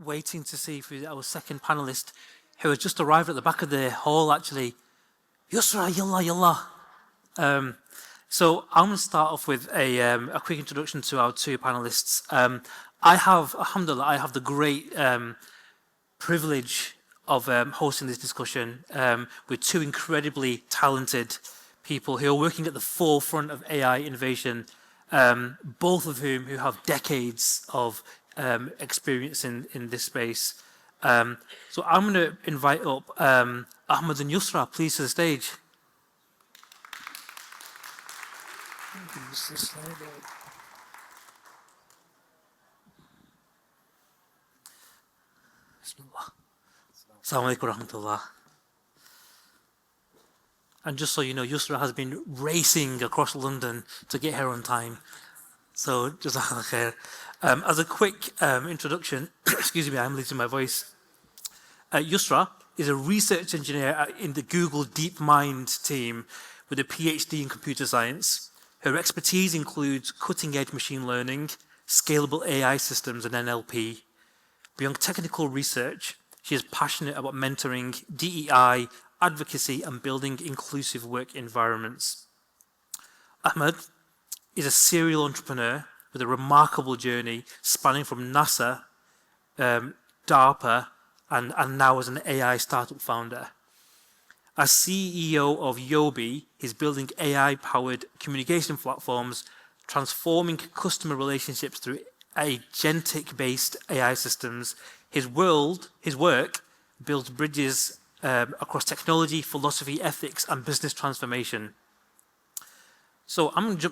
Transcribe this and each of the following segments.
waiting to see if our second panelist, who has just arrived at the back of the hall, actually. Yusra, yalla, yalla. So I'm going to start off with a quick introduction to our two panelists. Alhamdulillah, I have the great privilege of hosting this discussion with two incredibly talented people who are working at the forefront of AI innovation, both of whom who have decades of experience in this space. So I'm going to invite up Ahmed and Yusra, please, to the stage. Assalamu alaikum warahmatullah. And just so you know, Yusra has been racing across London to get here on time. So, jazakallah khair. As a quick introduction, excuse me, I'm losing my voice. Yusra is a research engineer in the Google DeepMind team with a PhD in computer science. Her expertise includes cutting-edge machine learning, scalable AI systems, and NLP. Beyond technical research, she is passionate about mentoring, DEI, advocacy, and building inclusive work environments. Ahmed is a serial entrepreneur with a remarkable journey spanning from NASA, DARPA, and now as an AI startup founder. As CEO of Yobi, he's building AI-powered communication platforms, transforming customer relationships through agentic-based AI systems. His work builds bridges across technology, philosophy, ethics, and business transformation. So I'm going to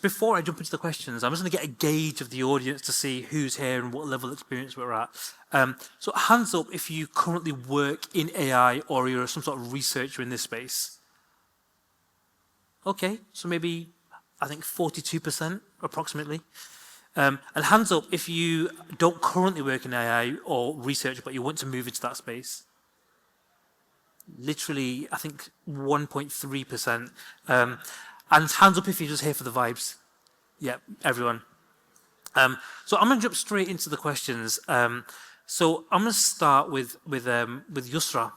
before I jump into the questions, I'm just going to get a gauge of the audience to see who's here and what level of experience we're at. So hands up if you currently work in AI or you're some sort of researcher in this space. Okay, so maybe, I think 42% approximately. And hands up if you don't currently work in AI or research, but you want to move into that space. Literally, I think 1.3%. And hands up if you're just here for the vibes. Yeah, everyone. So I'm going to jump straight into the questions. So I'm going to start with Yusra.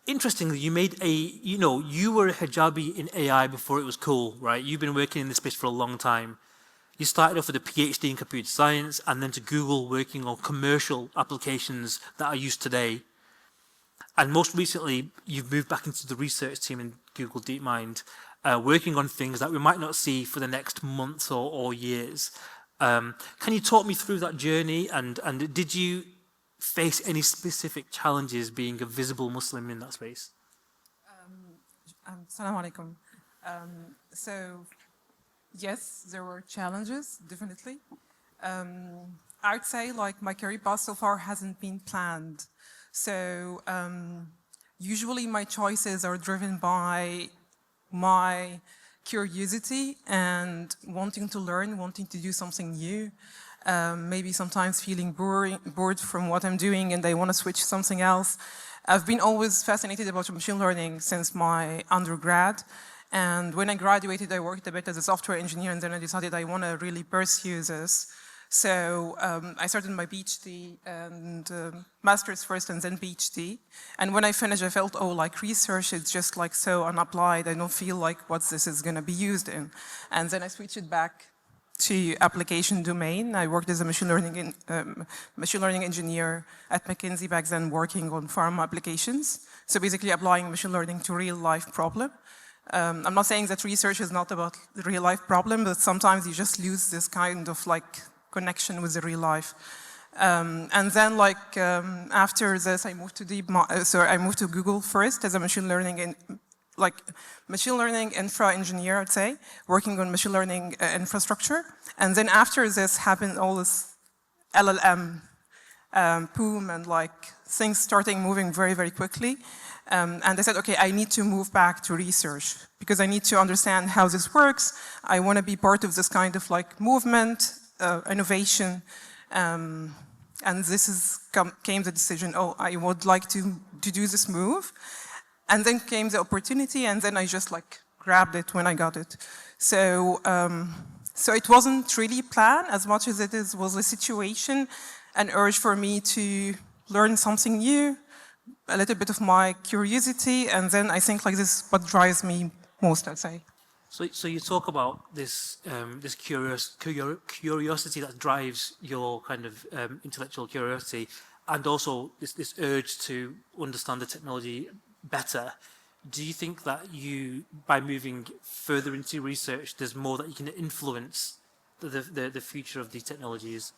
Interestingly, you made you were a hijabi in AI before it was cool, right? You've been working in this space for a long time. You started off with a PhD in computer science and then to Google working on commercial applications that are used today. And most recently, you've moved back into the research team in Google DeepMind, working on things that we might not see for the next months or years. Can you talk me through that journey? And did you face any specific challenges being a visible Muslim in that space? Assalamu alaikum. So, yes, there were challenges, definitely. I would say like my career path so far hasn't been planned. So usually my choices are driven by my curiosity and wanting to learn, wanting to do something new. Maybe sometimes feeling bored from what I'm doing and I want to switch something else. I've been always fascinated about machine learning since my undergrad. And when I graduated, I worked a bit as a software engineer, and then I decided I want to really pursue this. So I started my PhD and master's first and then PhD. And when I finished, I felt, oh, like research is just like so unapplied. I don't feel like what this is going to be used in. And then I switched it back to application domain. I worked as a machine learning engineer at McKinsey back then, working on pharma applications. So basically applying machine learning to real life problem. I'm not saying that research is not about the real life problem, but sometimes you just lose this kind of like connection with the real life. And then like after this, I moved to Google first as a machine learning infra engineer, I'd say, working on machine learning infrastructure. And then after this happened all this LLM boom and like things starting moving very, very quickly. And I said, okay, I need to move back to research because I need to understand how this works. I want to be part of this kind of like movement, innovation. And this came the decision, oh, I would like to do this move. And then came the opportunity, and then I just like grabbed it when I got it. So, so it wasn't really planned as much as it was a situation. an urge for me to learn something new, a little bit of my curiosity, and then I think like this is what drives me most, I'd say. So you talk about this this curiosity that drives your kind of intellectual curiosity, and also this urge to understand the technology better. Do you think that you, by moving further into research, there's more that you can influence the future of these technologies?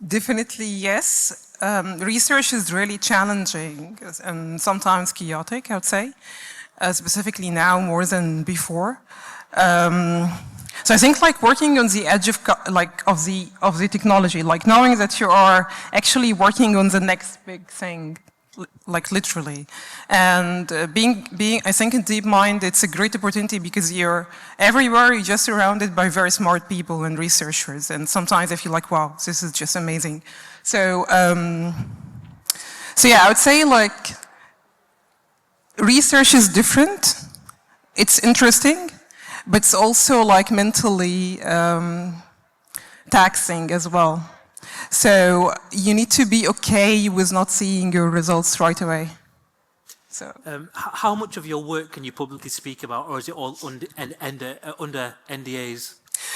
Definitely yes. Research is really challenging and sometimes chaotic, I would say, specifically now more than before. So I think like working on the edge of of the technology, like knowing that you are actually working on the next big thing, like literally, and being I think in DeepMind it's a great opportunity because you're everywhere. You're just surrounded by very smart people and researchers, and sometimes I feel like wow, this is just amazing. So so yeah, I would say like research is different. It's interesting, but it's also like mentally taxing as well. So you need to be okay with not seeing your results right away. So how much of your work can you publicly speak about, or is it all under NDAs?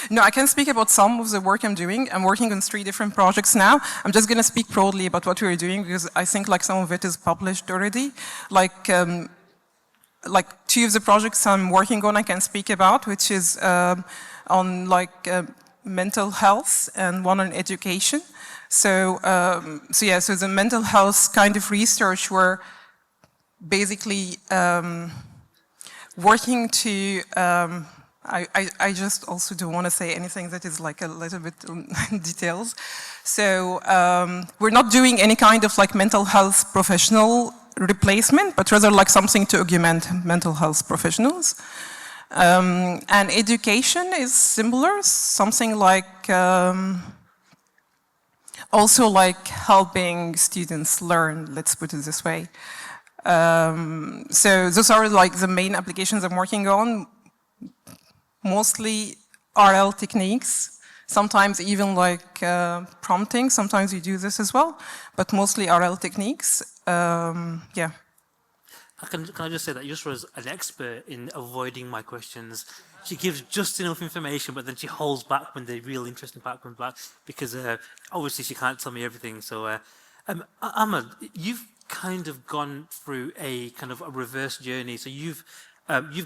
no, I can speak about some of the work I'm doing. I'm working on 3 different projects now. I'm just going to speak broadly about what we're doing because I think like some of it is published already. Like 2 of the projects I'm working on I can speak about, which is on like mental health and one on education. So so the mental health kind of research we're basically working to I just also don't want to say anything that is like a little bit details. So we're not doing any kind of like mental health professional replacement, but rather like something to augment mental health professionals. And education is similar, something like also like helping students learn, let's put it this way. So those are like the main applications I'm working on, mostly RL techniques, sometimes even like prompting, sometimes you do this as well, but mostly RL techniques, yeah. Can I just say that Yusra is an expert in avoiding my questions. She gives just enough information, but then she holds back when the real interesting part comes back, because obviously she can't tell me everything. So, Ahmed, you've kind of gone through a kind of a reverse journey. So you've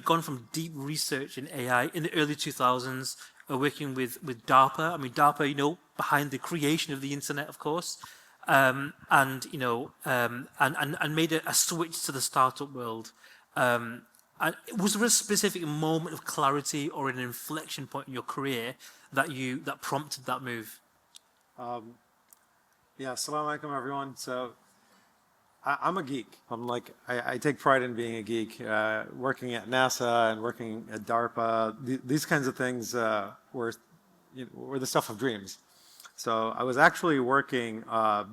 gone from deep research in AI in the early 2000s, working with DARPA. I mean, DARPA, you know, behind the creation of the internet, of course. And you know, and made a switch to the startup world. And was there a specific moment of clarity or an inflection point in your career that prompted that move? Yeah, assalamu alaikum everyone. So I'm a geek. I take pride in being a geek. Working at NASA and working at DARPA, these kinds of things were the stuff of dreams. So I was actually working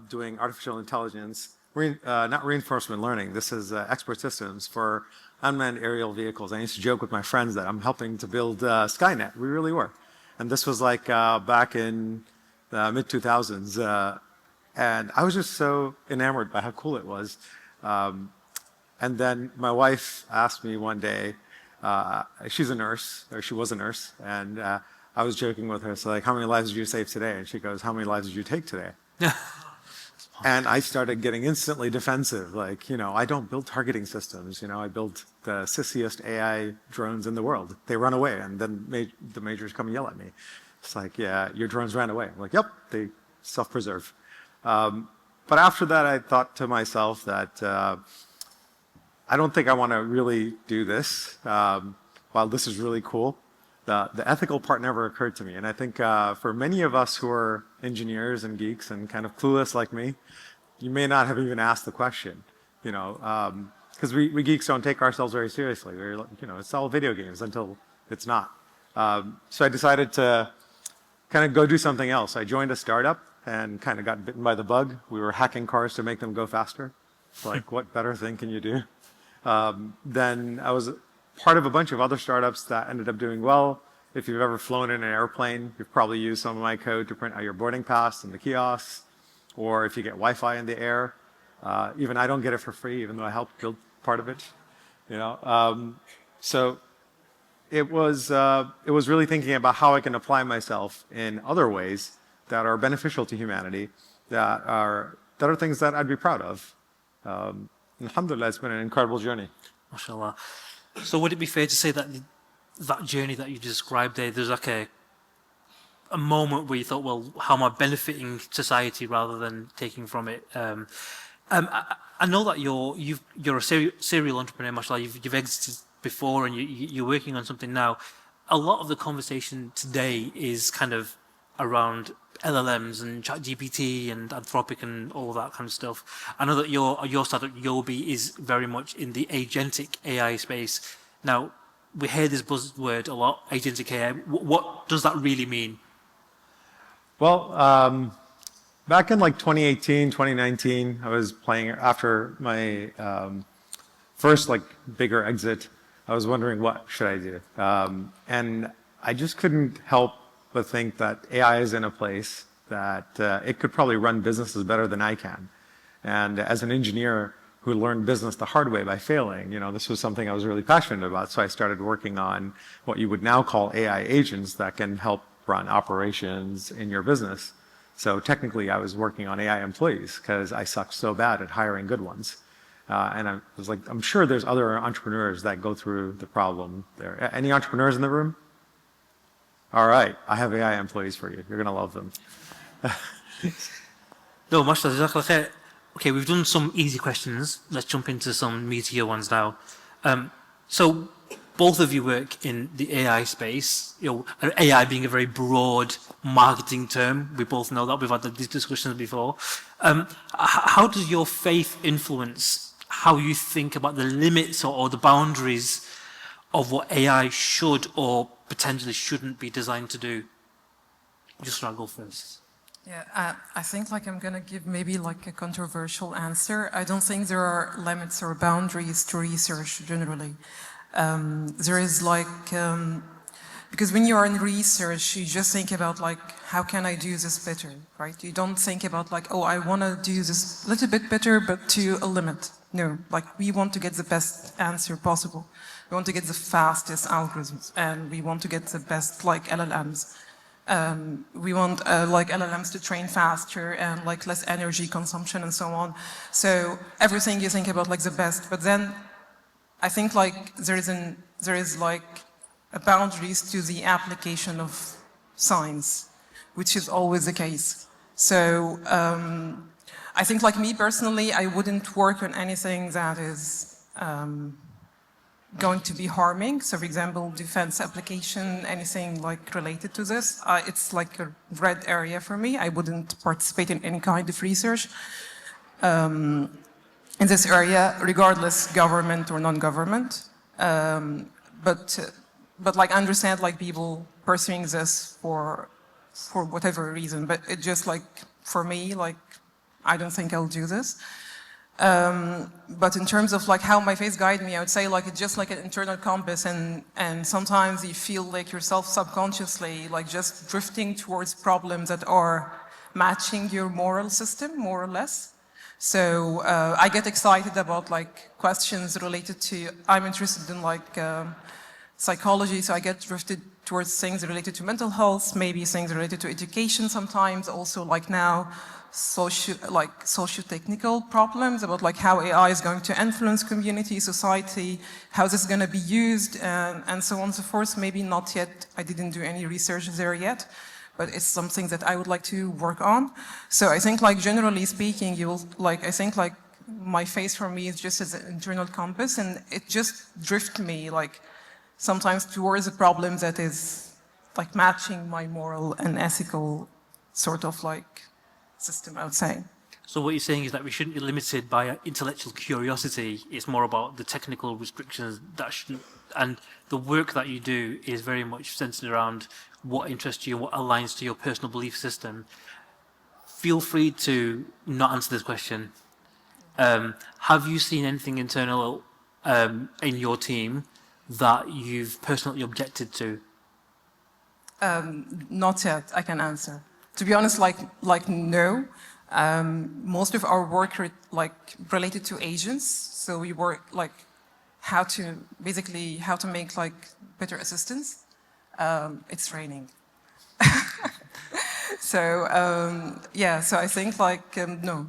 doing artificial intelligence, not reinforcement learning. This is expert systems for unmanned aerial vehicles. I used to joke with my friends that I'm helping to build Skynet. We really were. And this was like back in the mid-2000s. And I was just so enamored by how cool it was. And then my wife asked me one day, she's a nurse, or she was a nurse, and I was joking with her, so like, how many lives did you save today? And she goes, how many lives did you take today? And I started getting instantly defensive. Like, you know, I don't build targeting systems. You know, I build the sissiest AI drones in the world. They run away, and then the majors come and yell at me. It's like, yeah, your drones ran away. I'm like, yep, they self-preserve. But after that, I thought to myself that I don't think I want to really do this. While this is really cool, the ethical part never occurred to me. And I think for many of us who are engineers and geeks and kind of clueless like me, you may not have even asked the question, you know, because we geeks don't take ourselves very seriously. We're, you know, it's all video games until it's not. So I decided to kind of go do something else. I joined a startup and kind of got bitten by the bug. We were hacking cars to make them go faster. Like, what better thing can you do? Then I was part of a bunch of other startups that ended up doing well. If you've ever flown in an airplane, you've probably used some of my code to print out your boarding pass in the kiosks. or if you get Wi-Fi in the air. Even I don't get it for free, even though I helped build part of it. You know, so it was really thinking about how I can apply myself in other ways that are beneficial to humanity, that are things that I'd be proud of. Alhamdulillah, it's been an incredible journey. MashaAllah. So would it be fair to say that that journey that you described there, there's like a moment where you thought, well, how am I benefiting society rather than taking from it? I know that you're a serial entrepreneur, mashallah. You've exited before and you're working on something now. A lot of the conversation today is kind of around LLMs and ChatGPT and Anthropic and all that kind of stuff. I know that your startup Yobi is very much in the agentic AI space. Now, we hear this buzzword a lot, agentic AI. What does that really mean? Well, back in like 2018, 2019, I was playing after my first like bigger exit. I was wondering, what should I do? And I just couldn't help but think that AI is in a place that it could probably run businesses better than I can. And as an engineer who learned business the hard way by failing, you know, this was something I was really passionate about. So I started working on what you would now call AI agents that can help run operations in your business. So technically I was working on AI employees because I sucked so bad at hiring good ones. And I was like, I'm sure there's other entrepreneurs that go through the problem there. Any entrepreneurs in the room? All right, I have AI employees for you. You're going to love them. No, mashallah, jazakallah khair. Okay, we've done some easy questions. Let's jump into some meatier ones now. So both of you work in the AI space. You know, AI being a very broad marketing term. We both know that. We've had these discussions before. How does your faith influence how you think about the limits or the boundaries of what AI should or potentially shouldn't be designed to do? Just I'll go first. Yeah, I think like I'm gonna give maybe like a controversial answer. I don't think there are limits or boundaries to research generally. There is like, because when you are in research, you just think about like, how can I do this better, right? You don't think about like, oh, I wanna do this a little bit better, but to a limit. No, like we want to get the best answer possible. We want to get the fastest algorithms, and we want to get the best like LLMs. We want like LLMs to train faster and like less energy consumption and so on. So everything you think about like the best, but then I think like there is like a boundaries to the application of science, which is always the case. So I think like me personally, I wouldn't work on anything that is going to be harming. So for example, defense application, anything like related to this, it's like a red area for me. I wouldn't participate in any kind of research in this area, regardless government or non-government. But like I understand like people pursuing this for whatever reason, but it just like, for me, like, I don't think I'll do this. But in terms of like how my faith guide me, I would say like it's just like an internal compass, and sometimes you feel like yourself subconsciously like just drifting towards problems that are matching your moral system, more or less. So I get excited about like questions related to, I'm interested in like psychology, so I get drifted towards things related to mental health, maybe things related to education sometimes, also like now socio-technical problems about like how AI is going to influence community, society, how this is going to be used, and so on and so forth. Maybe not yet, I didn't do any research there yet, but it's something that I would like to work on. So I think like generally speaking, I think like my faith for me is just as an internal compass, and it just drifts me like sometimes towards a problem that is like matching my moral and ethical sort of like system, I would say. So what you're saying is that we shouldn't be limited by intellectual curiosity. It's more about the technical restrictions that shouldn't, and the work that you do is very much centered around what interests you, what aligns to your personal belief system. Feel free to not answer this question. Have you seen anything internal in your team that you've personally objected to? Not yet, I can answer. To be honest, like no. Most of our work related to agents. So we work like how to make like better assistance. It's raining. So yeah, so I think like no,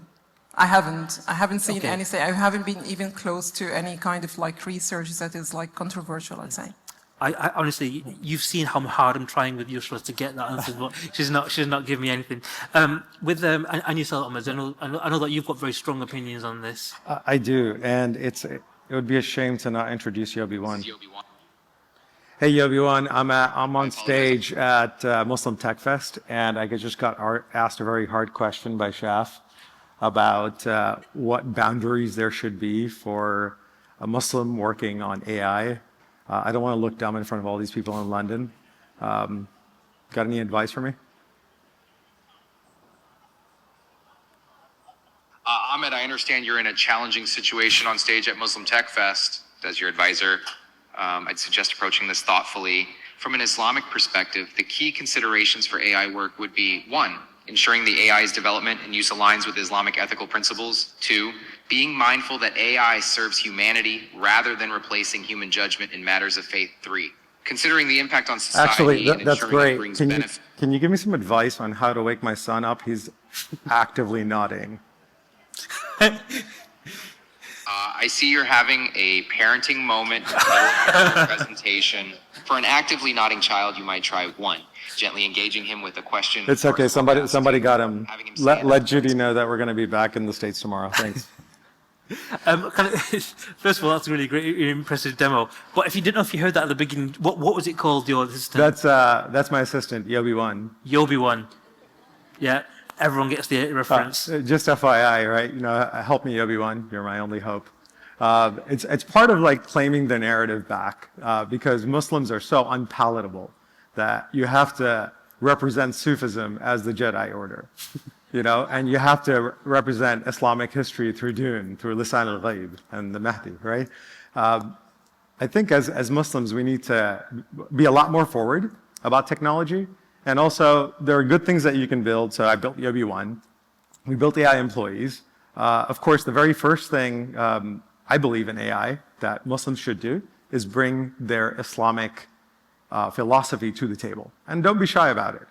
I haven't seen Okay. anything. I haven't been even close to any kind of like research that is like controversial, I'd say. I honestly, you've seen how hard I'm trying with Yusra to get that answer, but she's not giving me anything. And yourself, Ahmed, I know that you've got very strong opinions on this. I do, and it would be a shame to not introduce Yobi One. Hey Yobi One, I'm on stage at Muslim Tech Fest, and I just got asked a very hard question by Shaf about what boundaries there should be for a Muslim working on AI. I don't want to look dumb in front of all these people in London. Got any advice for me? Ahmed, I understand you're in a challenging situation on stage at Muslim Tech Fest. As your advisor, I'd suggest approaching this thoughtfully. From an Islamic perspective, the key considerations for AI work would be 1, ensuring the AI's development and use aligns with Islamic ethical principles. 2, being mindful that AI serves humanity rather than replacing human judgment in matters of faith. 3, considering the impact on society. Actually, and that's ensuring great. it brings benefit. Can you give me some advice on how to wake my son up? He's actively nodding. I see you're having a parenting moment in the middle of your presentation. For an actively nodding child, you might try 1, gently engaging him with a question. It's okay. Somebody got him. Let Judy know that we're going to be back in the States tomorrow. Thanks. First of all, that's a really great, impressive demo. But if you didn't know if you heard that at the beginning, what was it called? Your assistant? That's my assistant, Yobi One. Yobi One. Yeah, everyone gets the reference. Just FYI, right? You know, help me, Yobi One. You're my only hope. It's part of like claiming the narrative back because Muslims are so unpalatable that you have to represent Sufism as the Jedi order, you know, and you have to represent Islamic history through Dune, through Lisan al-Ghaib and the Mahdi, right? I think as Muslims we need to be a lot more forward about technology, and also there are good things that you can build. So I built Yobi One. We built AI employees. Of course, the very first thing I believe in AI that Muslims should do is bring their Islamic philosophy to the table. And don't be shy about it.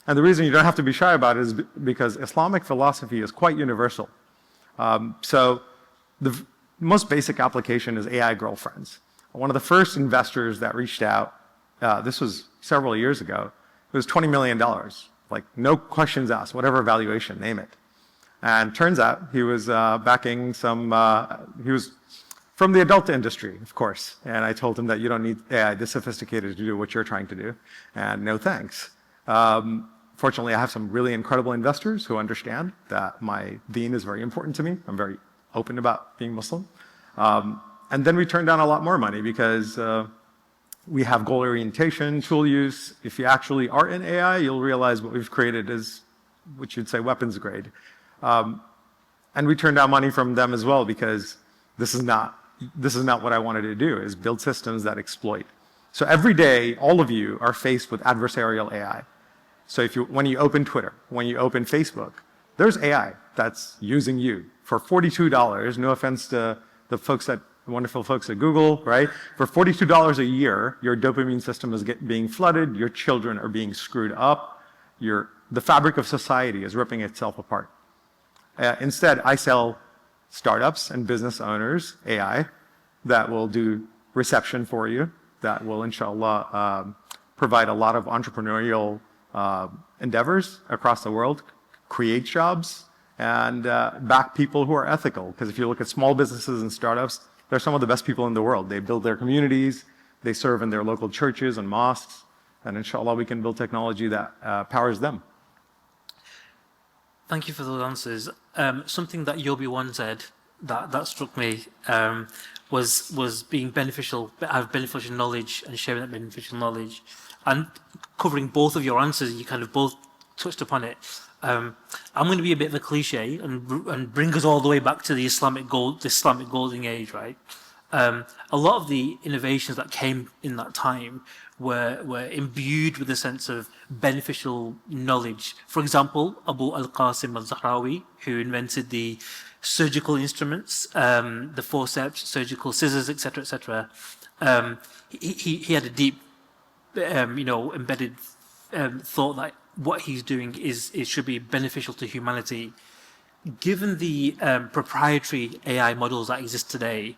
And the reason you don't have to be shy about it is because Islamic philosophy is quite universal. So the most basic application is AI girlfriends. One of the first investors that reached out, this was several years ago, it was $20 million. Like no questions asked, whatever valuation, name it. And turns out he was backing he was from the adult industry, of course. And I told him that you don't need AI this sophisticated to do what you're trying to do. And no thanks. Fortunately, I have some really incredible investors who understand that my deen is very important to me. I'm very open about being Muslim. And then we turned down a lot more money because we have goal orientation, tool use. If you actually are in AI, you'll realize what we've created is what you'd say weapons grade. And we turned down money from them as well because this is not what I wanted to do, is build systems that exploit. So every day, all of you are faced with adversarial AI. So when you open Twitter, when you open Facebook, there's AI that's using you for $42. No offense to the wonderful folks at Google, right? For $42 a year, your dopamine system is being flooded, your children are being screwed up, the fabric of society is ripping itself apart. Instead, I sell startups and business owners AI that will do reception for you, that will, inshallah, provide a lot of entrepreneurial endeavors across the world, create jobs, and back people who are ethical. Because if you look at small businesses and startups, they're some of the best people in the world. They build their communities, they serve in their local churches and mosques, and inshallah we can build technology that powers them. Thank you for those answers. Something that Yobi One said that struck me was being beneficial, have beneficial knowledge and sharing that beneficial knowledge. And covering both of your answers, you kind of both touched upon it. I'm going to be a bit of a cliche and bring us all the way back to the Islamic golden age, right? A lot of the innovations that came in that time were imbued with a sense of beneficial knowledge. For example, Abu al-Qasim al-Zahrawi, who invented the surgical instruments, the forceps, surgical scissors, etc., etc. He had a deep, embedded thought that what he's doing should be beneficial to humanity. Given the proprietary AI models that exist today,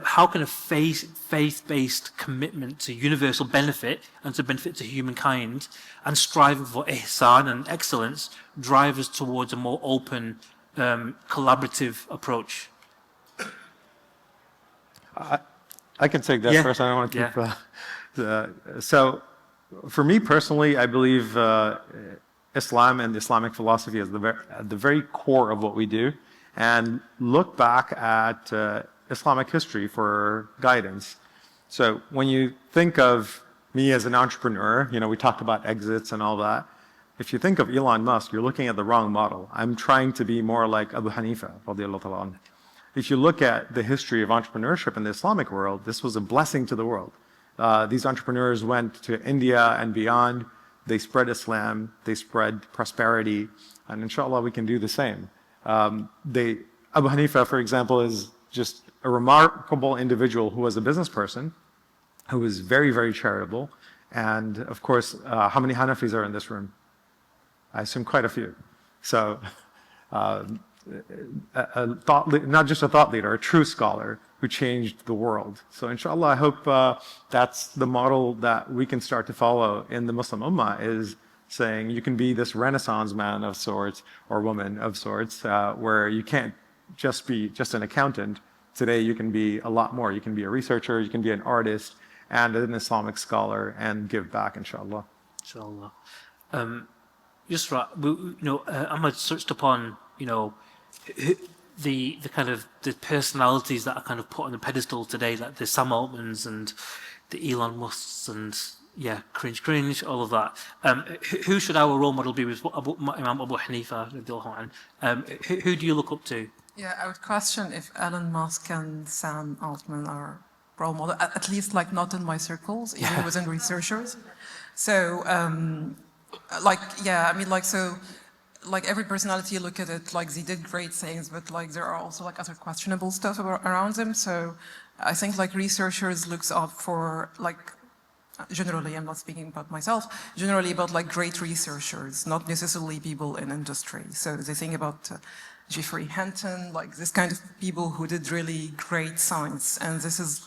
how can a faith-based commitment to universal benefit and to benefit to humankind and striving for ihsan and excellence drive us towards a more open, collaborative approach? I can take that first. I don't want to keep... So, for me personally, I believe Islam and Islamic philosophy is at the very core of what we do, and look back at Islamic history for guidance. So when you think of me as an entrepreneur, we talked about exits and all that. If you think of Elon Musk, you're looking at the wrong model. I'm trying to be more like Abu Hanifa, radiallahu ta'ala anhu. If you look at the history of entrepreneurship in the Islamic world, this was a blessing to the world. These entrepreneurs went to India and beyond. They spread Islam, they spread prosperity, and inshallah we can do the same. Abu Hanifa, for example, is just a remarkable individual who was a business person, who was very, very charitable. And of course, how many Hanafis are in this room? I assume quite a few. So, not just a thought leader, a true scholar who changed the world. So inshallah, I hope that's the model that we can start to follow in the Muslim Ummah, is saying you can be this Renaissance man of sorts or woman of sorts, where you can't just be just an accountant. Today you can be a lot more. You can be a researcher, you can be an artist and an Islamic scholar and give back, inshallah. Inshallah. Yusra, Ahmed touched upon, the kind of the personalities that are kind of put on the pedestal today, like the Sam Altmans and the Elon Musks and cringe, all of that. Who should our role model be with Imam Abu Hanifa? Who do you look up to? Yeah, I would question if Elon Musk and Sam Altman are role model, at least like not in my circles, even within researchers. So, like every personality, you look at it, like they did great things, but like there are also like other questionable stuff around them. So I think like researchers looks up for like, generally, I'm not speaking about myself, generally about like great researchers, not necessarily people in industry. So they think about Jeffrey Hinton, like this kind of people who did really great science. And this is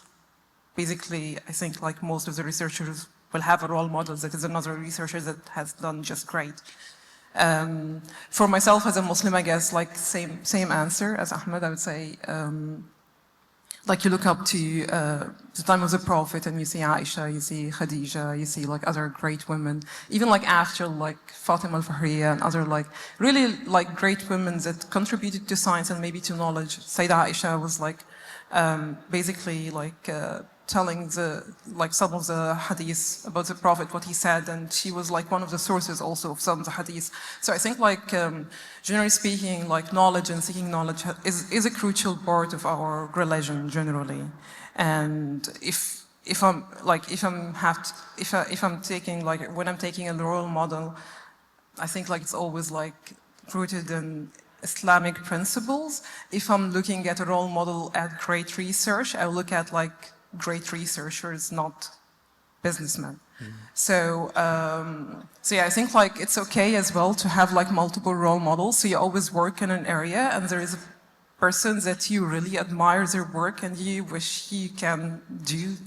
basically, I think like most of the researchers will have a role model that is another researcher that has done just great. For myself as a Muslim, I guess, like same answer as Ahmed, I would say, like you look up to the time of the Prophet and you see Aisha, you see Khadija, you see like other great women, even like after like Fatima al-Fahriya and other like really like great women that contributed to science and maybe to knowledge. Sayyidah Aisha was like basically like telling some of the hadiths about the Prophet, what he said, and she was like one of the sources also of some of the hadiths. So I think like generally speaking, like knowledge and seeking knowledge is a crucial part of our religion generally. And if I'm taking like when I'm taking a role model, I think like it's always like rooted in Islamic principles. If I'm looking at a role model at great research, I look at like great researchers, not businessmen. So yeah, I think like it's okay as well to have like multiple role models. So you always work in an area and there is a person that you really admire their work and you wish you can do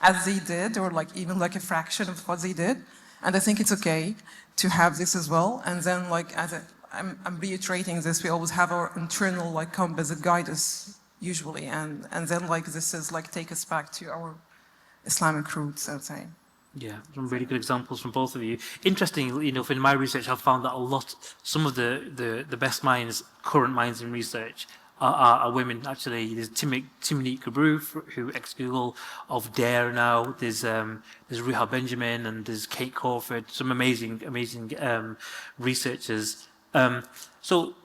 as they did, or like even like a fraction of what they did. And I think it's okay to have this as well. And then like I'm reiterating this, we always have our internal like compass that guide us usually, and then like this is like take us back to our Islamic roots, I would say. Yeah, some really good examples from both of you. Interestingly enough, in my research, I've found that some of the best minds, current minds in research, are women. Actually, there's Timonique Gabru, who ex-Google of Dare now. There's Ruha Benjamin and there's Kate Crawford. Some amazing researchers. So,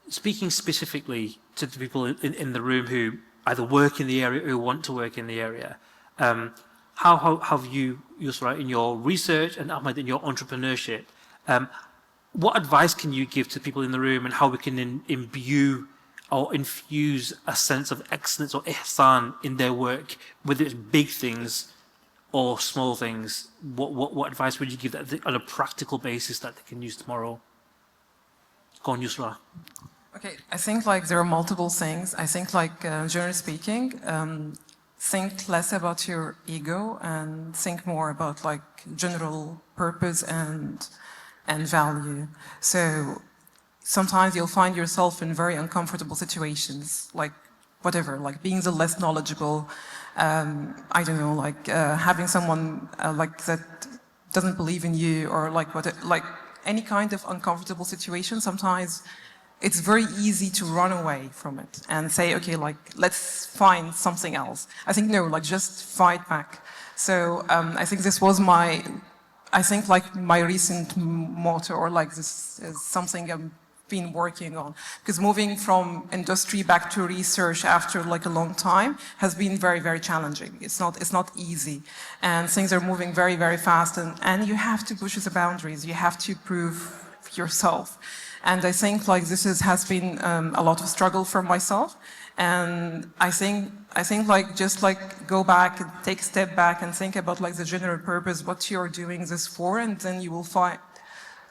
speaking specifically to the people in the room who either work in the area or who want to work in the area. How have you, Yusra, in your research and Ahmed in your entrepreneurship, what advice can you give to people in the room and how we can imbue or infuse a sense of excellence or ihsan in their work, whether it's big things or small things? What advice would you give that on a practical basis that they can use tomorrow? Go on, Yusra. Okay, I think like there are multiple things. I think like generally speaking, think less about your ego and think more about like general purpose and value. So sometimes you'll find yourself in very uncomfortable situations, like whatever, like being the less knowledgeable, I don't know, like having someone like that doesn't believe in you, or like any kind of uncomfortable situation. Sometimes it's very easy to run away from it and say, okay, like let's find something else. I think no, like just fight back. So I think this was my recent motto, or like this is something I've been working on, because moving from industry back to research after like a long time has been very, very challenging. It's not easy, and things are moving very, very fast, and you have to push the boundaries. You have to prove yourself, and I think like this has been a lot of struggle for myself. And I think like just like go back and take a step back and think about like the general purpose, what you're doing this for, and then you will find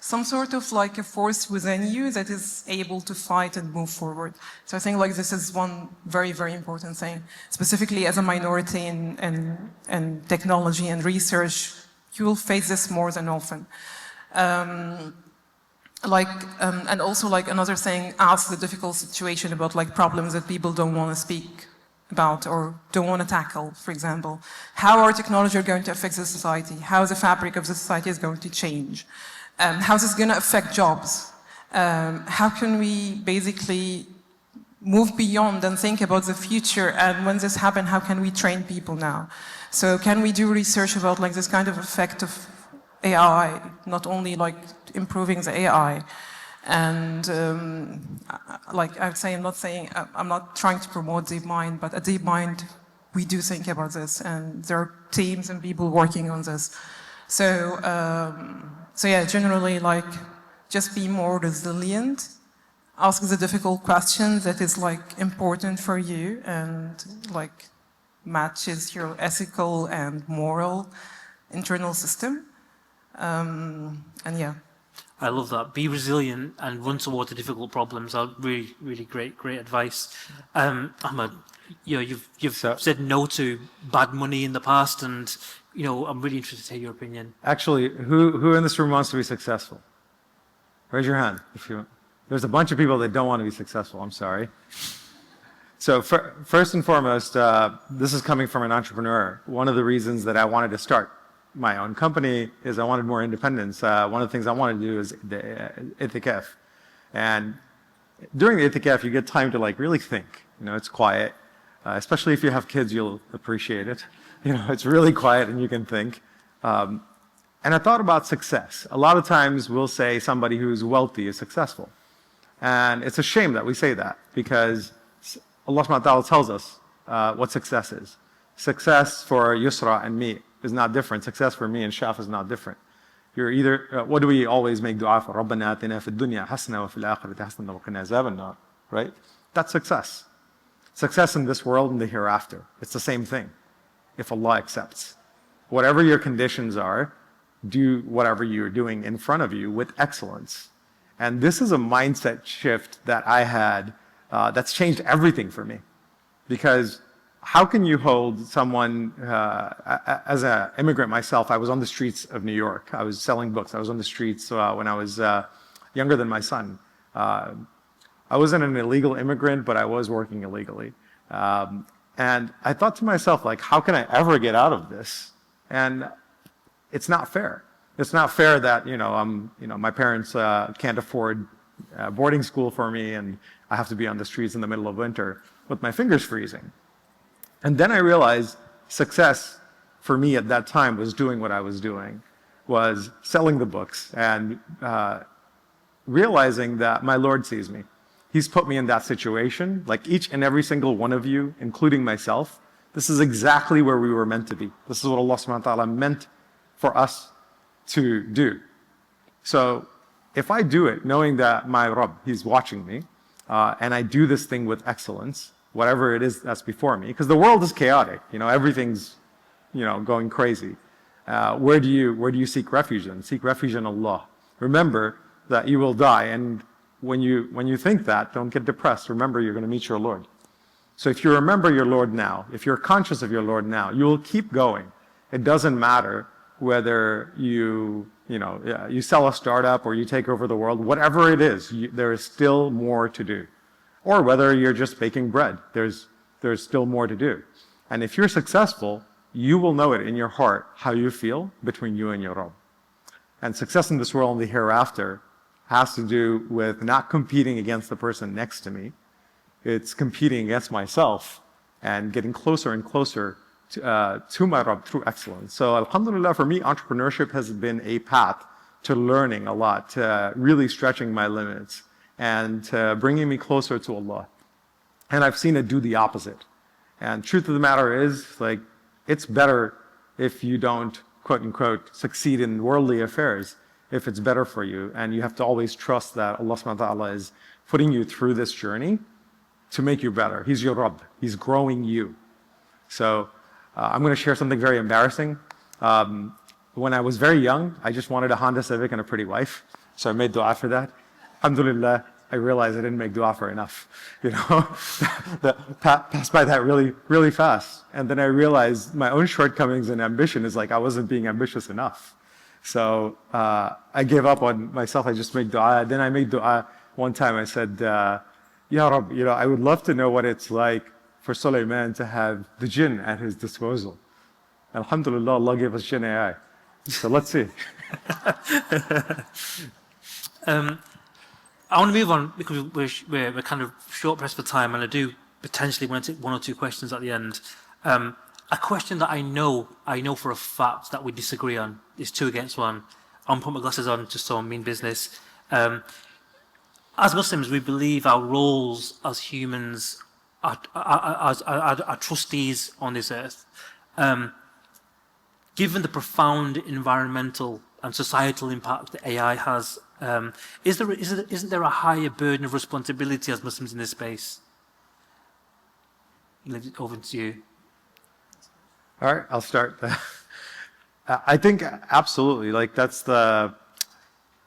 some sort of like a force within you that is able to fight and move forward. So I think like this is one very, very important thing, specifically as a minority in technology and research. You will face this more than often. And also like another thing, ask the difficult situation about like problems that people don't want to speak about or don't want to tackle. For example, how our technology are going to affect the society? How the fabric of the society is going to change? How is this going to affect jobs? How can we basically move beyond and think about the future? And when this happens, how can we train people now? So can we do research about like this kind of effect of AI, not only like improving the AI, and like I would say, I'm not trying to promote DeepMind, but at DeepMind we do think about this, and there are teams and people working on this. So so yeah, generally like just be more resilient, ask the difficult questions that is like important for you and like matches your ethical and moral internal system. And yeah. I love that. Be resilient and run towards the difficult problems. Really, really great advice. Ahmed, you know, you've said no to bad money in the past, and you know, I'm really interested to hear your opinion. Actually, who in this room wants to be successful? Raise your hand if you. There's a bunch of people that don't want to be successful. I'm sorry. So first and foremost, this is coming from an entrepreneur. One of the reasons that I wanted to start my own company is I wanted more independence. One of the things I wanted to do is the itikaf. And during the itikaf, you get time to like really think. You know, it's quiet. Especially if you have kids, you'll appreciate it. You know, it's really quiet and you can think. And I thought about success. A lot of times we'll say somebody who's wealthy is successful. And it's a shame that we say that, because Allah subhanahu wa ta'ala tells us what success is. Success for Yusra and me is not different. Success for me and Shaf is not different. You're either, what do we always make dua for? رَبَّنَا آتِنَا فِي الدُّنْيَا حَسْنَةً وَفِي الْآخِرَةِ حَسْنَةً وَقِنَا عَذَابَ النَّارِ. Right? That's success. Success in this world and the hereafter. It's the same thing, if Allah accepts. Whatever your conditions are, do whatever you're doing in front of you with excellence. And this is a mindset shift that I had that's changed everything for me. Because how can you hold someone, as an immigrant myself, I was on the streets of New York. I was selling books. I was on the streets when I was younger than my son. I wasn't an illegal immigrant, but I was working illegally. And I thought to myself, like, how can I ever get out of this? And it's not fair. It's not fair that, my parents can't afford boarding school for me, and I have to be on the streets in the middle of winter with my fingers freezing. And then I realized success for me at that time was doing what I was doing, was selling the books and realizing that my Lord sees me. He's put me in that situation, like each and every single one of you, including myself. This is exactly where we were meant to be. This is what Allah subhanahu wa ta'ala meant for us to do. So if I do it knowing that my Rabb, He's watching me, and I do this thing with excellence, whatever it is that's before me, because the world is chaotic, everything's, going crazy. Where do you seek refuge in? Seek refuge in Allah. Remember that you will die, and when you think that, don't get depressed. Remember, you're going to meet your Lord. So if you remember your Lord now, if you're conscious of your Lord now, you will keep going. It doesn't matter whether you sell a startup or you take over the world, whatever it is, there is still more to do. Or whether you're just baking bread, there's still more to do. And if you're successful, you will know it in your heart how you feel between you and your Rabb. And success in this world and the hereafter has to do with not competing against the person next to me. It's competing against myself and getting closer and closer to my Rabb through excellence. So alhamdulillah, for me, entrepreneurship has been a path to learning a lot, to really stretching my limits, and to bringing me closer to Allah. And I've seen it do the opposite. And truth of the matter is, it's better if you don't, quote unquote, succeed in worldly affairs, if it's better for you. And you have to always trust that Allah subhanahu wa ta'ala is putting you through this journey to make you better. He's your Rabb. He's growing you. So I'm going to share something very embarrassing. When I was very young, I just wanted a Honda Civic and a pretty wife. So I made dua for that. Alhamdulillah, I realized I didn't make dua for enough. Passed by that really, really fast. And then I realized my own shortcomings and ambition is I wasn't being ambitious enough. So I gave up on myself. I just made dua. Then I made dua one time. I said, Ya Rabb, I would love to know what it's like for Sulaiman to have the jinn at his disposal. Alhamdulillah, Allah gave us jinn AI. So let's see. I want to move on because we're kind of short pressed for time, and I do potentially want to take one or two questions at the end. A question that I know for a fact that we disagree on is 2 against 1. I'll put my glasses on just so I mean business. As Muslims, we believe our roles as humans are trustees on this earth. Given the profound environmental and societal impact that AI has, isn't there a higher burden of responsibility as Muslims in this space? Leave it over to you. All right, I'll start. I think absolutely, that's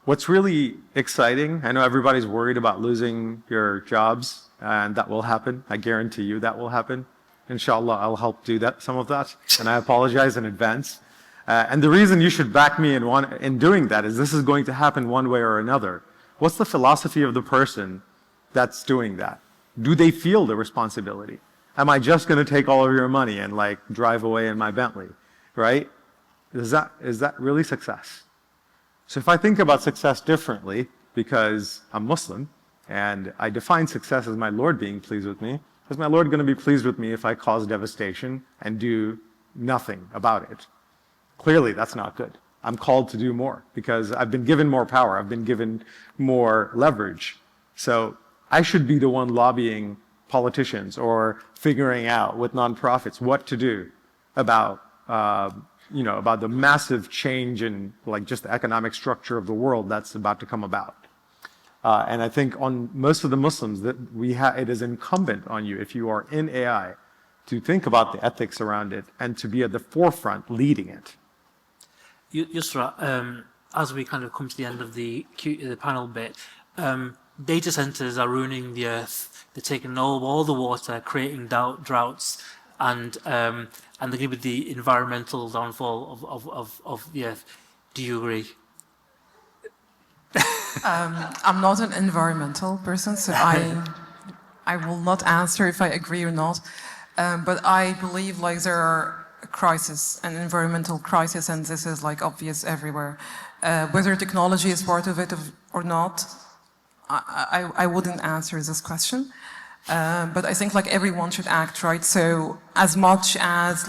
what's really exciting. I know everybody's worried about losing your jobs, and that will happen. I guarantee you that will happen. Inshallah, I'll help do some of that, and I apologize in advance. And the reason you should back me in doing that is this is going to happen one way or another. What's the philosophy of the person that's doing that? Do they feel the responsibility? Am I just going to take all of your money and drive away in my Bentley, right? Is that really success? So if I think about success differently, because I'm Muslim and I define success as my Lord being pleased with me, is my Lord going to be pleased with me if I cause devastation and do nothing about it? Clearly, that's not good. I'm called to do more because I've been given more power. I've been given more leverage. So I should be the one lobbying politicians or figuring out with nonprofits what to do about the massive change in just the economic structure of the world that's about to come about. And I think on most of the Muslims that it is incumbent on you, if you are in AI, to think about the ethics around it and to be at the forefront leading it. Yusra, as we kind of come to the end of the panel bit, data centers are ruining the earth. They're taking all the water, creating droughts, and they're going to be the environmental downfall of the earth. Do you agree? I'm not an environmental person, so I will not answer if I agree or not. But I believe there are a crisis, an environmental crisis, and this is obvious everywhere. Whether technology is part of it or not, I wouldn't answer this question. But I think everyone should act, right? So as much as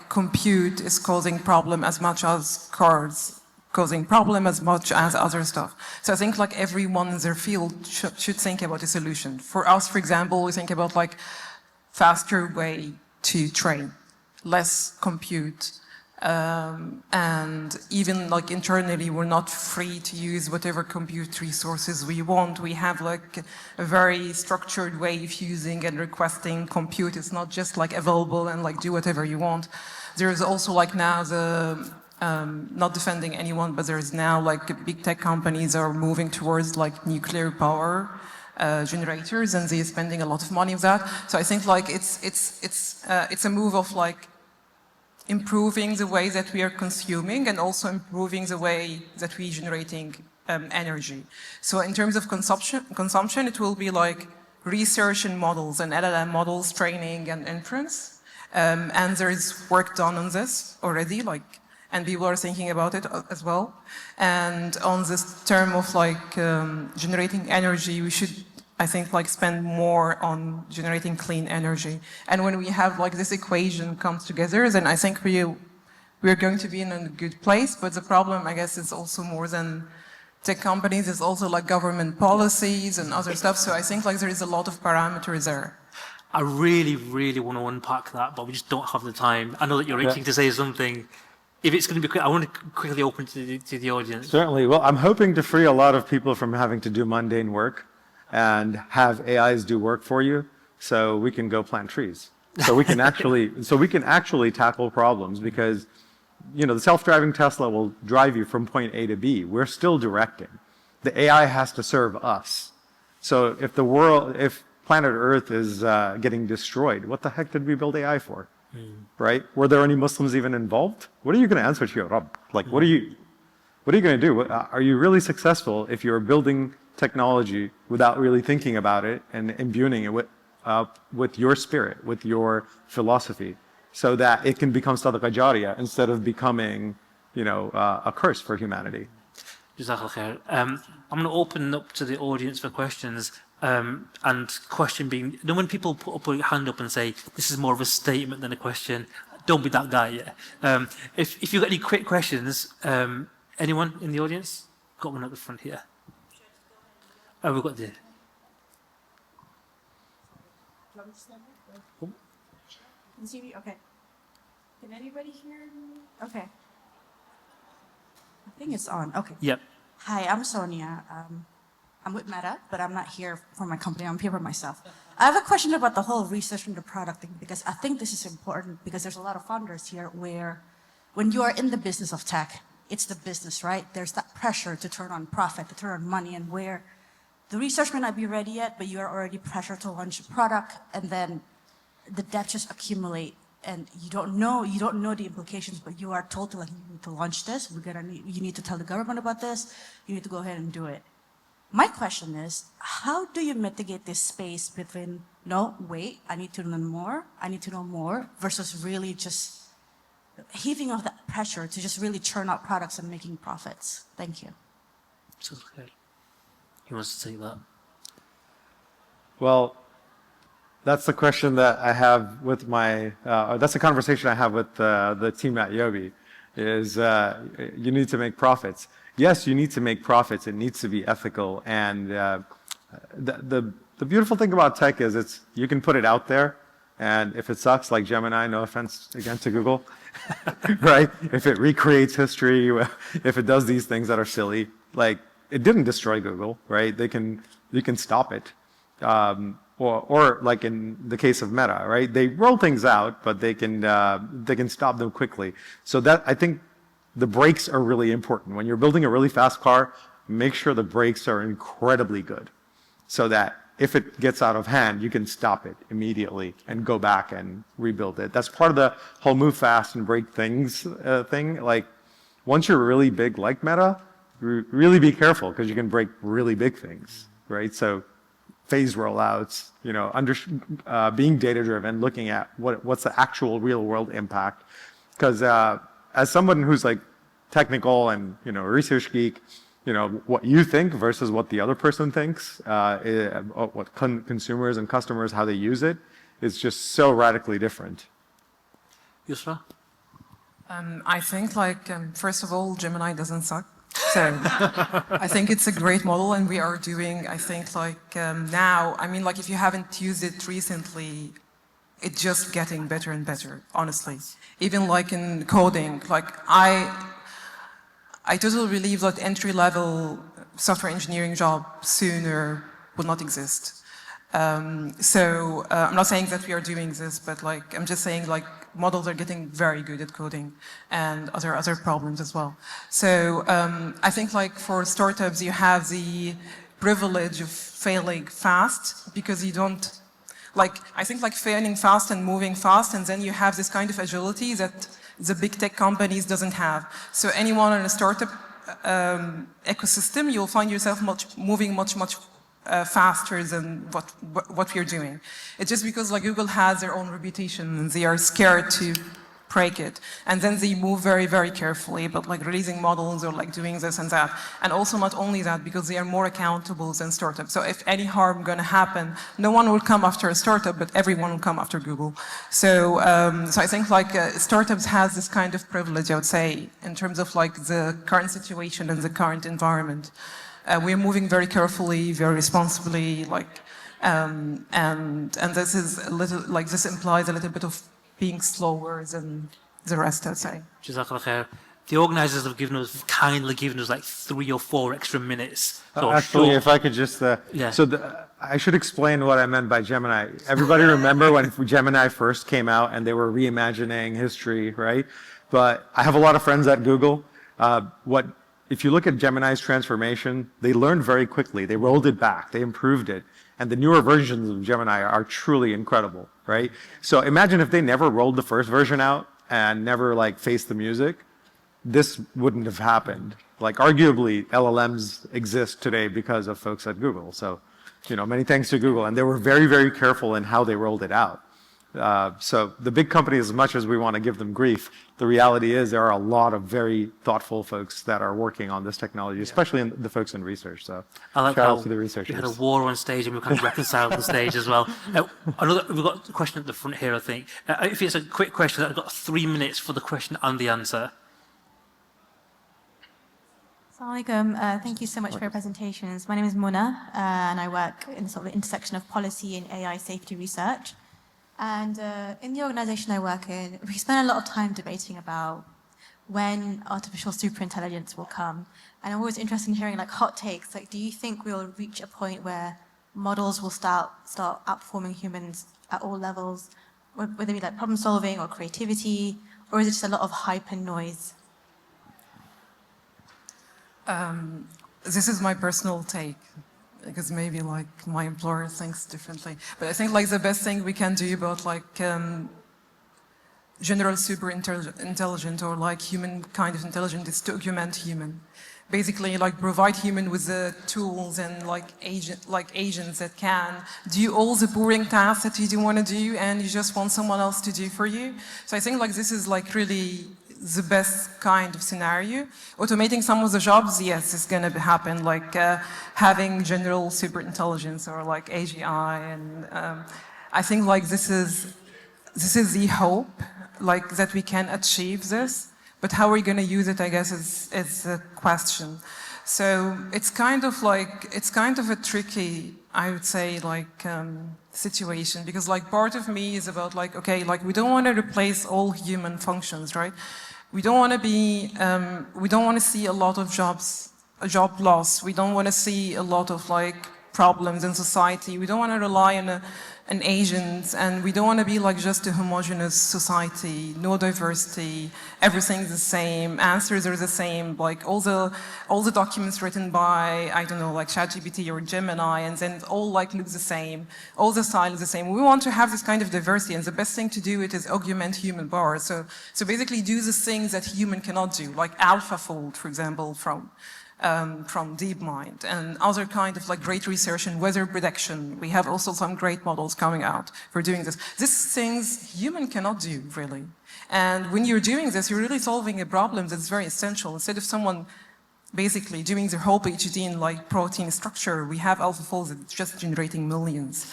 compute is causing problem, as much as cars causing problem as much as other stuff. So I think like everyone in their field should think about a solution. For us, for example, we think about like faster way to train, less compute, and even like internally, we're not free to use whatever compute resources we want. We have like a very structured way of using and requesting compute. It's not just like available and like do whatever you want. There's also like now the, not defending anyone, but there's now like big tech companies are moving towards like nuclear power generators, and they're spending a lot of money on that. So I think like it's a move of like improving the way that we are consuming and also improving the way that we're generating energy. So in terms of consumption, it will be like research and models and LLM models, training and inference. And there is work done on this already, like, and people are thinking about it as well. And on this term of like generating energy, we should, I think, like spend more on generating clean energy. And when we have like this equation comes together, then I think we're going to be in a good place. But the problem, I guess, is also more than tech companies. It's also like government policies and other stuff. So I think like there is a lot of parameters there. I really, really want to unpack that, but we just don't have the time. I know that you're itching to say something. If it's going to be quick, I want to quickly open to the audience. Certainly. Well, I'm hoping to free a lot of people from having to do mundane work and have AIs do work for you, so we can go plant trees. So we can actually tackle problems, because you know the self-driving Tesla will drive you from point A to B. We're still directing. The AI has to serve us. So if planet Earth is getting destroyed, what the heck did we build AI for? Right? Were there any Muslims even involved? What are you going to answer to your Rabb? Like, what are you going to do? Are you really successful if you're building technology without really thinking about it and imbuing it with your spirit, with your philosophy, so that it can become sadaqah jariyah instead of becoming, you know, a curse for humanity? Jazakallah khair. I'm going to open up to the audience for questions. And question being, then when people put a hand up and say, this is more of a statement than a question, don't be that guy yet. If you've got any quick questions, anyone in the audience? Got one at the front here. Oh, we've got the... Okay. Can anybody hear me? Okay. I think it's on. Okay. Yep. Hi, I'm Sonia. I'm with Meta, but I'm not here for my company. I'm here for myself. I have a question about the whole research and the product thing, because I think this is important, because there's a lot of founders here where when you are in the business of tech, it's the business, right? There's that pressure to turn on profit, to turn on money, and where the research may not be ready yet, but you are already pressured to launch a product, and then the debt just accumulate, and you don't know the implications, but you are told to, like, you need to launch this, you need to tell the government about this, you need to go ahead and do it. My question is, how do you mitigate this space between, no, wait, I need to learn more, I need to know more, versus really just heaving off that pressure to just really churn out products and making profits? Thank you. He wants to take that. Well, that's the question that I have with my, that's the conversation I have with the team at Yobi, is you need to make profits. Yes, you need to make profits. It needs to be ethical. And the beautiful thing about tech is you can put it out there, and if it sucks, like Gemini, no offense again to Google, right? If it recreates history, if it does these things that are silly, like it didn't destroy Google, right? You can stop it. Or like in the case of Meta, right? They roll things out, but they can stop them quickly. So that, I think, the brakes are really important. When you're building a really fast car, make sure the brakes are incredibly good, so that if it gets out of hand, you can stop it immediately and go back and rebuild it. That's part of the whole move fast and break things thing. Like, once you're really big like Meta, really be careful, because you can break really big things, right? So phase rollouts, you know, being data driven, looking at what's the actual real world impact. Because as someone who's like technical and, you know, a research geek, you know, what you think versus what the other person thinks, what consumers and customers, how they use it, is just so radically different. Yusra? I think like, first of all, Gemini doesn't suck. So I think it's a great model and we are doing, I think like now, I mean like if you haven't used it recently, it's just getting better and better, honestly. Even like in coding, like I totally believe that entry-level software engineering job sooner will not exist. I'm not saying that we are doing this, but like I'm just saying like models are getting very good at coding and other problems as well. So I think like for startups you have the privilege of failing fast because you don't like I think like failing fast and moving fast, and then you have this kind of agility that the big tech companies doesn't have. So anyone in a startup ecosystem, you'll find yourself moving much faster than what we're doing. It's just because like Google has their own reputation and they are scared to break it. And then they move very carefully, but like releasing models or like doing this and that. And also not only that, because they are more accountable than startups. So if any harm gonna happen, no one will come after a startup, but everyone will come after Google. So I think like startups has this kind of privilege, I would say, in terms of like the current situation and the current environment. We're moving very carefully, very responsibly, like, and this is a little, like this implies a little bit of being slower than the rest, I'd say. Jazakallah khair. The organisers have kindly given us like 3 or 4 extra minutes. So Actually, if I could just, I should explain what I meant by Gemini. Everybody remember when Gemini first came out and they were reimagining history, right? But I have a lot of friends at Google. If you look at Gemini's transformation, they learned very quickly. They rolled it back. They improved it. And the newer versions of Gemini are truly incredible, right? So imagine if they never rolled the first version out and never like faced the music, this wouldn't have happened. Like arguably LLMs exist today because of folks at Google. So, you know, many thanks to Google. And they were very careful in how they rolled it out. So the big companies, as much as we want to give them grief, the reality is there are a lot of very thoughtful folks that are working on this technology, especially the folks in research. So I like shout how out to the researchers. we had a war on stage and we kind of reconciled the stage as well. We've got a question at the front here, I think. If it's a quick question, I've got 3 minutes for the question and the answer. Assalamualaikum. Thank you so much for your presentations. My name is Mona, and I work in sort of the intersection of policy and AI safety research. And in the organization I work in, we spend a lot of time debating about when artificial superintelligence will come. And I'm always interested in hearing like hot takes. Like, do you think we'll reach a point where models will start outperforming humans at all levels, whether it be like problem solving or creativity, or is it just a lot of hype and noise? This is my personal take, because maybe like my employer thinks differently. But I think like the best thing we can do about like general super intelligent or like human kind of intelligent is to augment human. Basically like provide human with the tools and like agents that can do all the boring tasks that you don't want to do and you just want someone else to do for you. So I think like this is like really the best kind of scenario. Automating some of the jobs, yes, it's going to happen, like having general super intelligence or like AGI, and I think like this is the hope, like that we can achieve this, but how are we going to use it, I guess, is the question. So it's kind of a tricky, I would say, like situation, because like part of me is about like, okay, like we don't want to replace all human functions, right? We don't want to be, we don't want to see a lot of job loss. We don't want to see a lot of like problems in society. We don't want to rely on an agent, and we don't want to be like just a homogeneous society, no diversity, everything's the same, answers are the same, like all the documents written by, I don't know, like ChatGPT or Gemini, and then all like look the same, all the style is the same. We want to have this kind of diversity, and the best thing to do it is augment human power. So basically do the things that human cannot do, like AlphaFold, for example, from DeepMind, and other kind of like great research in weather prediction. We have also some great models coming out for doing this. These things human cannot do, really. And when you're doing this, you're really solving a problem that's very essential. Instead of someone basically doing their whole PhD in like protein structure, we have AlphaFolds that's just generating millions.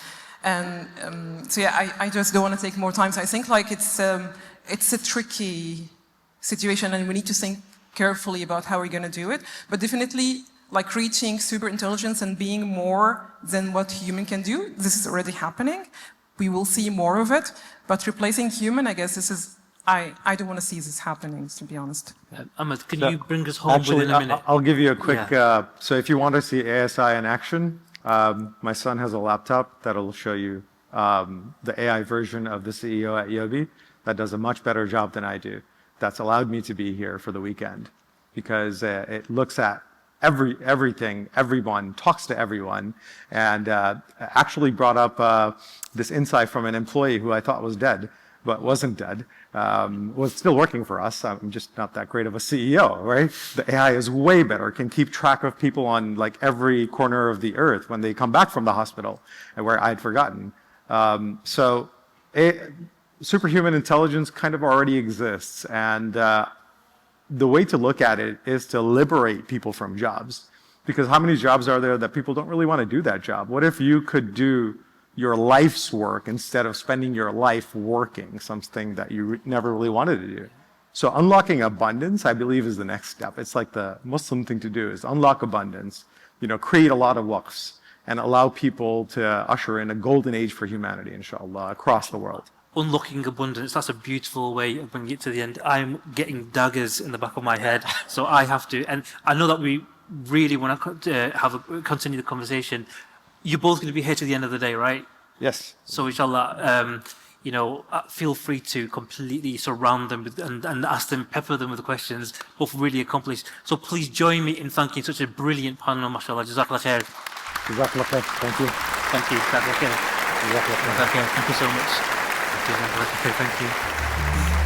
And so yeah, I just don't want to take more time. So I think like it's a tricky situation, and we need to think carefully about how we're going to do it. But definitely, like reaching super intelligence and being more than what human can do, this is already happening. We will see more of it. But replacing human, I guess this is, I don't want to see this happening, to be honest. Ahmed, can you bring us home within a minute? I'll give you a quick, so if you want to see ASI in action, my son has a laptop that'll show you the AI version of the CEO at Yobi that does a much better job than I do. That's allowed me to be here for the weekend because it looks at everything, everyone, talks to everyone, and actually brought up this insight from an employee who I thought was dead, but wasn't dead, was still working for us. I'm just not that great of a CEO, right? The AI is way better, can keep track of people on like every corner of the earth when they come back from the hospital, and where I'd forgotten. Superhuman intelligence kind of already exists, and the way to look at it is to liberate people from jobs. Because how many jobs are there that people don't really want to do that job? What if you could do your life's work instead of spending your life working something that you never really wanted to do? So unlocking abundance, I believe, is the next step. It's like the Muslim thing to do is unlock abundance, create a lot of waqfs and allow people to usher in a golden age for humanity, inshallah, across the world. Unlocking abundance, that's a beautiful way of bringing it to the end. I'm getting daggers in the back of my head, so I have to, and I know that we really want to continue the conversation. You're both going to be here to the end of the day, right? Yes. So inshallah, feel free to completely surround them and ask them, pepper them with the questions, both really accomplished. So please join me in thanking such a brilliant panel, mashallah. Jazakallah khair. Jazakallah khair. Thank you. Thank you. Jazakallah khair. Jazakallah khair. Thank you so much. Thank you.